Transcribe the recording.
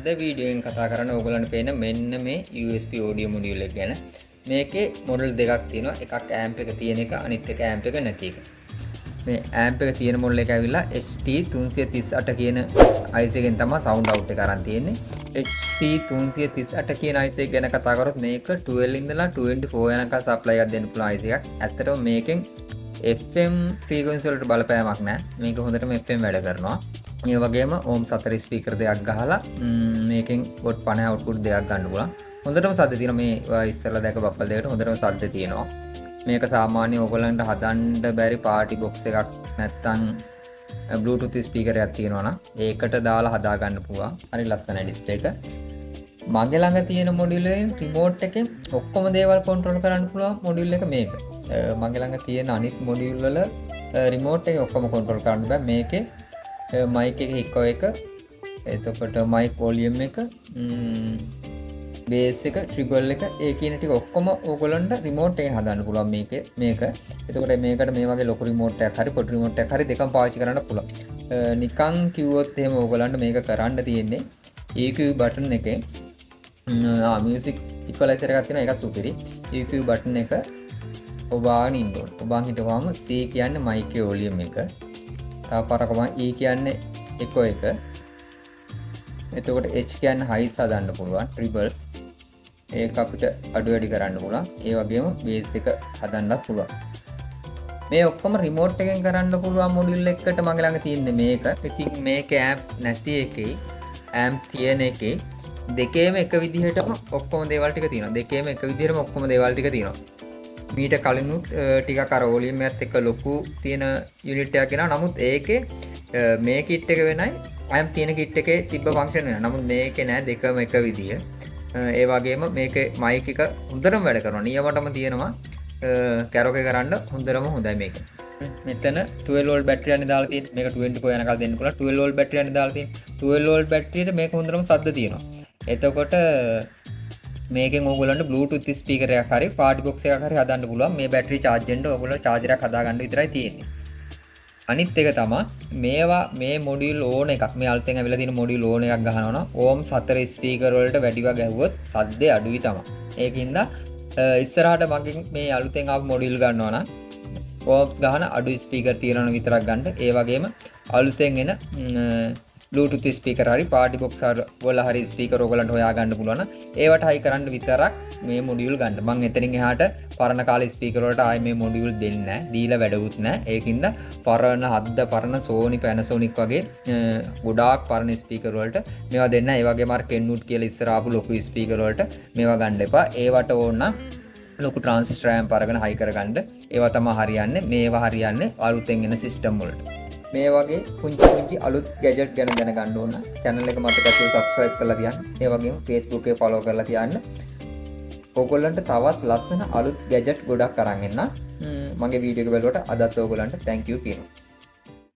අද වීඩියෝෙන් කතා කරන්න ඕගොල්ලන්ට පේන මෙන්න මේ USB audio module එක ගැන. මේකේ මොඩල් දෙකක් තියෙනවා. එකක් amp එක තියෙන එක, අනිත් එක amp එක නැති එක. මේ amp එක තියෙන මොඩල් එක ඇවිල්ලා HT338 කියන IC එකෙන් තමයි sound out එක අරන් තියෙන්නේ. HT338 කියන IC එක ගැන කතා කරොත් මේක 12 ඉඳලා 24 යනකම් supply එකක් දෙන්න පුළුවන් IC එකක්. ඇත්තටම මේකෙන් FM frequency වලට බලපෑමක් නැහැ. මේක හොඳටම FM වැඩ කරනවා. ඒ වගේම ඕම් 4 ස්පීකර් දෙකක් ගහලා මේකෙන් වොට් 50 අවුට්පුට් දෙකක් ගන්න පුළුවන්. හොඳටම සද්ද තියෙනවා. මේ ඉස්සෙල්ලා දැක බෆල් දෙකට හොඳටම සද්ද තියෙනවා. මේක සාමාන්‍ය ඕගොල්ලන්ට හදන්න බැරි පාටි බොක්ස් එකක් නැත්නම් Bluetooth ස්පීකර් එකක් තියෙනවා නම් ඒකට දාලා හදා ගන්න පුළුවන්. හරි ලස්සනයි ඩිස්ප්ලේ එක. මගේ ළඟ තියෙන මොඩියුල් එකෙන් රිමෝට් එකෙන් ඔක්කොම දේවල් කන්ට්‍රෝල් කරන්න පුළුවන් මොඩියුල් එක මේක. මගේ ළඟ තියෙන අනිත් මොඩියුල් වල රිමෝට් එකෙන් ඔක්කොම කන්ට්‍රෝල් කරන්න බෑ. මේකේ මයික් එක එක්ක එක, එතකොට මයික් වොලියම් එක, බේස් එක, ට්‍රිබල් එක, ඒ කියන ටික ඔක්කොම ඕගොල්ලන්ට රිමෝට් එකෙන් හදන්න පුළුවන් මේක. එතකොට මේකට මේ වගේ ලොකු රිමෝට් එකක් හරි පොඩි රිමෝට් එකක් හරි දෙකම පාවිච්චි කරන්න පුළුවන්. නිකන් කිව්වොත් එහෙම ඕගොල්ලන්ට මේක කරන්න තියෙන්නේ EQ බටන් එකේ මියුසික් ඉක්වලයිසර් එකක් තියෙනවා. ඒක සුපිරි. EQ බටන් එක ඔබාගෙන ඉන්න ඕනේ. ඔබාන් හිටවම C කියන්නේ මයික් එකේ වොලියම් එක. තව පාරක් ඔබාන් E කියන්නේ එකෝ එක. එතකොට H කියන්නේ හයිස් හදන්න පුළුවන්. ට්‍රිබල්ස් ඒක අපිට අඩු වැඩි කරන්න පුළුවන්. ඒ වගේම බේස් එක හදන්නත් පුළුවන්. මේ ඔක්කොම රිමෝට් එකෙන් කරන්න පුළුවන් මොඩියුල් එකකට මගේ ළඟ තියෙන්නේ මේක. ඉතින් මේක amp නැති එකේ amp තියෙන එකේ දෙකේම එක විදිහටම ඔක්කොම දේවල් ටික තියෙනවා. දෙකේම එක විදිහටම ඔක්කොම දේවල් ටික තියෙනවා. මීට කලිනුත් ටිකක් අර වොලියම් එකත් එක්ක ලොකු තියෙන යුනිට් එකක් ගෙනා. නමුත් ඒකේ මේ කිට් එක වෙනයි amp තියෙන කිට් එකේ තිබ්බ ෆන්ක්ෂන් වෙනවා. නමුත් මේකේ නෑ, දෙකම එක විදිහ. ඒ වගේම මේකේ මයික් එක හොඳටම වැඩ කරනවා. නියමටම තියෙනවා. කැරෝකේ කරන්න හොඳටම හොඳයි මේක. මෙතන 12 වෝල්ට් බැටරියක් දාලා තියෙන්නේ. මේක 24 යනකල් දෙන්න පුළුවන්. 12 වෝල්ට් බැටරියක් දාලා තියෙන්නේ. 12 වෝල්ට් බැටරියට මේක හොඳටම ශබ්ද තියෙනවා. එතකොට මේකෙන් ඕගොල්ලන්ට Bluetooth ස්පීකර් එකක් හරි පාටි බොක්ස් එකක් හරි හදන්න පුළුවන්. මේ බැටරි charge වෙන්න ඕගොල්ලෝ charger එකක් හදාගන්න විතරයි තියෙන්නේ. අනිත් එක තමයි මේවා මේ මොඩියුල් ඕන එකක්, මේ අලුතෙන් ඇවිල්ලා තියෙන මොඩියුල් ඕන එකක් ගහනවා නම් ඕම් 4 ස්පීකර් වලට වැඩිව ගැහුවොත් සද්දේ අඩුයි තමයි. ඒකින්ද ඉස්සරහට මගෙන් මේ අලුතෙන් ආපු මොඩියුල් ගන්නවා නම් ඕම්ස් ගහන අඩු ස්පීකර් තියනවා විතරක් ගන්න. ඒ වගේම අලුතෙන් එන Bluetooth ස්පීකර් හරි පාටි බොක්ස් වල හරි ස්පීකර් ඕගලන්ට හොයා ගන්න පුළුවන් නම් ඒවට හයි කරන්න විතරක් මේ මොඩියුල් ගන්න. මම එතනින් එහාට පරණ කාලේ ස්පීකර් වලට ආයේ මේ මොඩියුල් දෙන්නේ නැහැ. දීලා වැඩකුත් නැහැ. ඒකින්ද පරණ හද්ද පරණ Sony Panasonic වගේ ගොඩාක් පරණ ස්පීකර් වලට මේවා දෙන්න. ඒ වගේම අර Kenwood කියලා ඉස්සර ආපු ලොකු ස්පීකර් වලට මේවා ගන්න එපා. ඒවට ඕන නම් ලොකු ට්‍රාන්සිස්ටර් ඇම්ප් අරගෙන හයි කරගන්න. ඒවා තමයි හරියන්නේ. මේවා හරියන්නේ අලුතෙන් එන සිස්ටම් වලට. මේ වගේ පුංචි අලුත් ගැජට් ගැන දැනගන්න ඕන channel එක මතක ඇතුව subscribe කරලා තියන්න. ඒ වගේම Facebook එක follow කරලා තියන්න. ඕගොල්ලන්ට තවත් ලස්සන අලුත් ගැජට් ගොඩක් අරන් එන්න. මගේ වීඩියෝ එක බලුවට අදත් ඕගොල්ලන්ට thank you කියනවා.